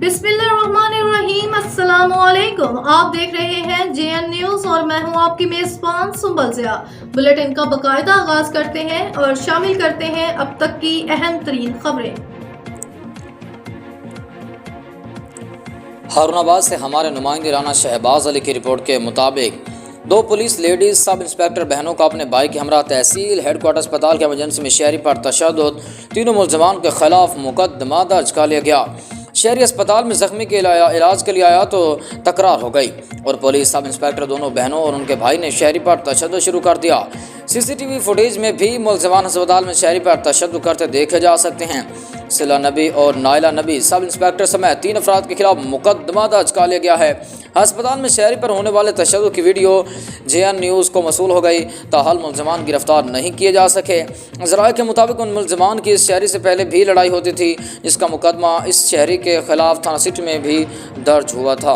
बिस्मिल्लाहिर्रहमानिर्रहीम, अस्सलामुअलैकुम। आप देख रहे हैं JN न्यूज़ और मैं हूं आपकी मेज़बान सुंबल ज़िया। बुलेटिन का बाकायदा आगाज़ करते हैं और शामिल करते हैं अब तक की अहम तरीन खबरें। हारूनाबाद से हमारे नुमाइंदे राना शहबाज अली की रिपोर्ट के मुताबिक 2 पुलिस लेडीज सब इंस्पेक्टर बहनों को अपने भाई के हमरा तहसील हेडक्वार्टर अस्पताल के एमरजेंसी में शहरी पर तशद्दुद, तीनों मुलजमान के खिलाफ मुकदमा दर्ज कर लिया गया। शहरी अस्पताल में जख्मी के इलाज के लिए आया तो तकरार हो गई और पुलिस सब इंस्पेक्टर दोनों बहनों और उनके भाई ने शहरी पर तशद्दुद शुरू कर दिया। CCTV फुटेज में भी मुलजमान अस्पताल में शहरी पर तशद्दुद करते देखे जा सकते हैं। सिला नबी और नाइला नबी सब इंस्पेक्टर समेत 3 अफराद के खिलाफ मुकदमा दर्ज कर लिया गया है। अस्पताल में शहरी पर होने वाले तशद्दुद की वीडियो JN न्यूज़ को मौसूल हो गई, ताहल मुलजमान गिरफ्तार नहीं किए जा सके। ज़राए के मुताबिक उन मुलजमान की इस शहरी से पहले भी लड़ाई होती थी, जिसका मुकदमा इस शहरी के खिलाफ थाना सिटी में भी दर्ज हुआ था।